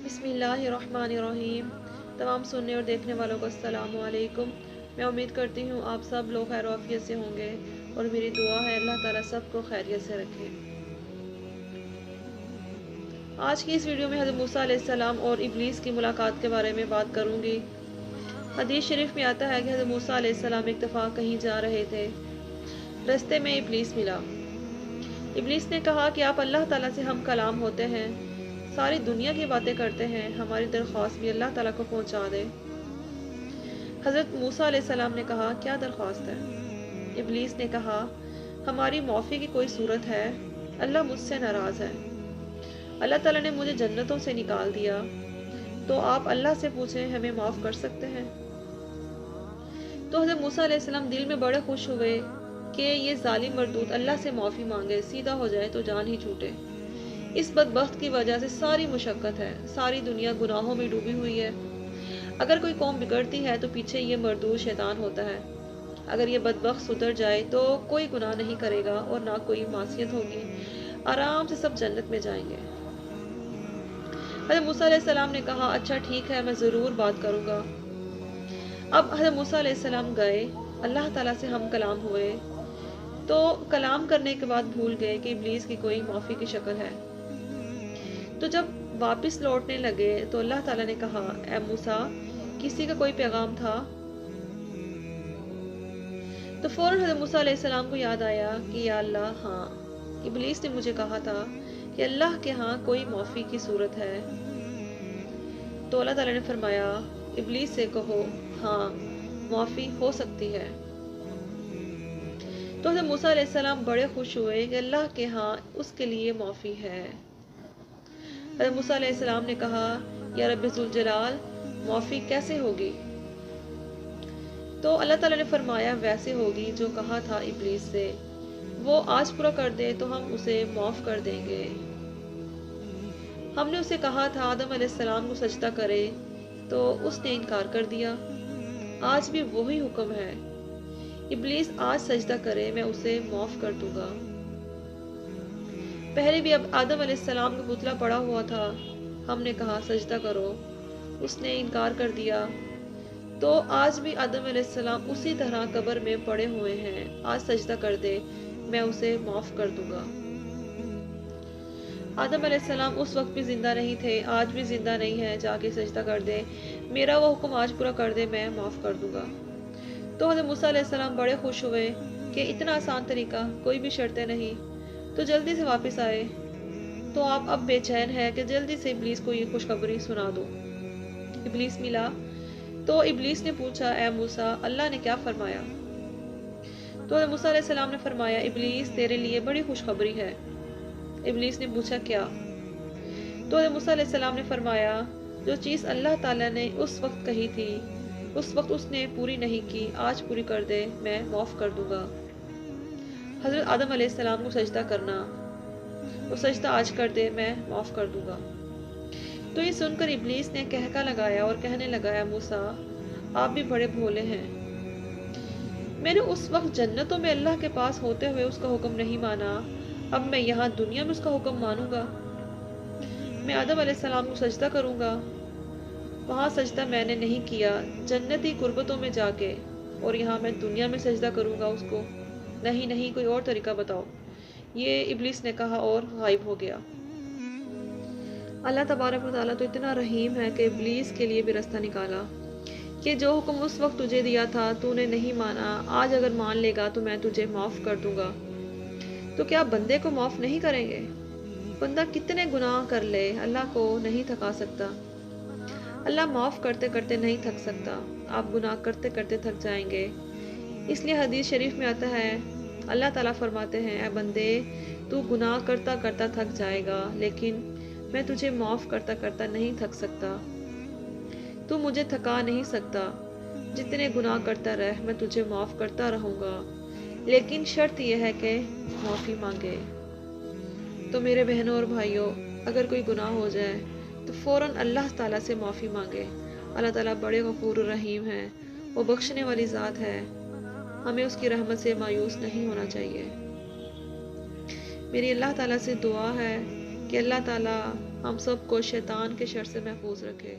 بسم اللہ الرحمن الرحیم۔ تمام سننے اور دیکھنے والوں کو السلام علیکم۔ میں امید کرتی ہوں آپ سب لوگ خیر و عافیت سے ہوں گے اور میری دعا ہے اللہ تعالیٰ سب کو خیریت سے رکھے۔ آج کی اس ویڈیو میں حضرت موسیٰ علیہ السلام اور ابلیس کی ملاقات کے بارے میں بات کروں گی۔ حدیث شریف میں آتا ہے کہ حضرت موسیٰ علیہ السلام ایک دفعہ کہیں جا رہے تھے، رستے میں ابلیس ملا۔ ابلیس نے کہا کہ آپ اللہ تعالیٰ سے ہم کلام ہوتے ہیں، ساری دنیا کی باتیں کرتے ہیں، ہماری درخواست بھی اللہ تعالیٰ کو پہنچا دے۔ حضرت موسیٰ علیہ السلام نے کہا کیا درخواست ہے؟ ابلیس نے کہا ہماری معافی کی کوئی صورت ہے، اللہ مجھ سے ناراض ہے، اللہ تعالیٰ نے مجھے جنتوں سے نکال دیا، تو آپ اللہ سے پوچھیں ہمیں معاف کر سکتے ہیں؟ تو حضرت موسیٰ علیہ السلام دل میں بڑے خوش ہوئے کہ یہ ظالم مردود اللہ سے معافی مانگے، سیدھا ہو جائے تو جان ہی چھوٹے۔ اس بدبخت کی وجہ سے ساری مشقت ہے، ساری دنیا گناہوں میں ڈوبی ہوئی ہے۔ اگر کوئی قوم بگڑتی ہے تو پیچھے یہ مردود شیطان ہوتا ہے، اگر یہ بدبخت سدھر جائے تو کوئی گناہ نہیں کرے گا اور نہ کوئی معصیت ہوگی، آرام سے سب جنت میں جائیں گے۔ حضرت موسیٰ علیہ السلام نے کہا اچھا ٹھیک ہے، میں ضرور بات کروں گا۔ اب حضرت موسیٰ علیہ السلام گئے، اللہ تعالیٰ سے ہم کلام ہوئے، تو کلام کرنے کے بعد بھول گئے کہ ابلیس کی کوئی معافی کی شکل ہے۔ تو جب واپس لوٹنے لگے تو اللہ تعالیٰ نے کہا اے موسیٰ کسی کا کوئی پیغام تھا؟ تو فوراً حضرت موسیٰ علیہ السلام کو یاد آیا کہ یا اللہ ہاں، ابلیس نے مجھے کہا تھا کہ اللہ کے ہاں کوئی معافی کی صورت ہے۔ تو اللہ تعالیٰ نے فرمایا ابلیس سے کہو ہاں معافی ہو سکتی ہے۔ تو حضرت موسیٰ علیہ السلام بڑے خوش ہوئے کہ اللہ کے ہاں اس کے لیے معافی ہے۔ حضرت موسیٰ علیہ السلام نے کہا یا رب ذوالجلال معافی کیسے ہوگی؟ تو اللہ تعالیٰ نے فرمایا ویسے ہوگی جو کہا تھا ابلیس سے، وہ آج پورا کر دے تو ہم اسے معاف کر دیں گے۔ ہم نے اسے کہا تھا آدم علیہ السلام کو سجدہ کرے تو اس نے انکار کر دیا، آج بھی وہی حکم ہے، ابلیس آج سجدہ کرے میں اسے معاف کر دوں گا۔ پہلے بھی اب آدم علیہ السلام کا پتلا پڑا ہوا تھا، ہم نے کہا سجدہ کرو، اس نے انکار کر دیا، تو آج بھی آدم علیہ السلام اسی طرح قبر میں پڑے ہوئے ہیں، آج سجدہ کر دے میں اسے معاف کر دوں گا۔ آدم علیہ السلام اس وقت بھی زندہ نہیں تھے، آج بھی زندہ نہیں ہے، جا کے سجدہ کر دے، میرا وہ حکم آج پورا کر دے میں معاف کر دوں گا۔ تو حضرت موسیٰ علیہ السلام بڑے خوش ہوئے کہ اتنا آسان طریقہ، کوئی بھی شرطیں نہیں، تو جلدی سے واپس آئے۔ تو آپ اب بے چین ہے کہ جلدی سے ابلیس کو یہ خوشخبری سنا دو۔ ابلیس ملا تو ابلیس نے پوچھا اے موسیٰ اللہ نے کیا فرمایا؟ تو حضرت موسیٰ علیہ السلام نے فرمایا ابلیس تیرے لیے بڑی خوشخبری ہے۔ ابلیس نے پوچھا کیا؟ تو حضرت موسیٰ علیہ السلام نے فرمایا جو چیز اللہ تعالیٰ نے اس وقت کہی تھی اس وقت اس نے پوری نہیں کی، آج پوری کر دے میں معاف کر دوں گا۔ حضرت آدم علیہ السلام کو سجدہ کرنا، وہ سجدہ آج کر دے میں معاف کر دوں گا۔ تو یہ سن کر ابلیس نے کہکا لگایا اور کہنے لگا اے موسیٰ آپ بھی بڑے بھولے ہیں، میں نے اس وقت جنتوں میں اللہ کے پاس ہوتے ہوئے اس کا حکم نہیں مانا، اب میں یہاں دنیا میں اس کا حکم مانوں گا؟ میں آدم علیہ السلام کو سجدہ کروں گا، وہاں سجدہ میں نے نہیں کیا جنتی قربتوں میں جا کے، اور یہاں میں دنیا میں سجدہ کروں گا اس کو؟ نہیں نہیں، کوئی اور طریقہ بتاؤ۔ یہ ابلیس نے کہا اور غائب ہو گیا۔ اللہ تبارک و تعالیٰ تو اتنا رحیم ہے کہ ابلیس کے لیے بھی راستہ نکالا کہ جو حکم اس وقت تجھے دیا تھا تو نے نہیں مانا، آج اگر مان لے گا تو میں تجھے معاف کر دوں گا۔ تو کیا بندے کو معاف نہیں کریں گے؟ بندہ کتنے گناہ کر لے اللہ کو نہیں تھکا سکتا، اللہ معاف کرتے کرتے نہیں تھک سکتا، آپ گناہ کرتے کرتے تھک جائیں گے۔ اس لیے حدیث شریف میں آتا ہے اللہ تعالیٰ فرماتے ہیں اے بندے تو گناہ کرتا کرتا تھک جائے گا لیکن میں تجھے معاف کرتا کرتا نہیں تھک سکتا، تو مجھے تھکا نہیں سکتا، جتنے گناہ کرتا رہ میں تجھے معاف کرتا رہوں گا، لیکن شرط یہ ہے کہ معافی مانگے۔ تو میرے بہنوں اور بھائیوں اگر کوئی گناہ ہو جائے تو فوراً اللہ تعالیٰ سے معافی مانگے، اللہ تعالیٰ بڑے غفور الرحیم ہے، وہ بخشنے والی ذات ہے، ہمیں اس کی رحمت سے مایوس نہیں ہونا چاہیے۔ میری اللہ تعالیٰ سے دعا ہے کہ اللہ تعالیٰ ہم سب کو شیطان کے شر سے محفوظ رکھے۔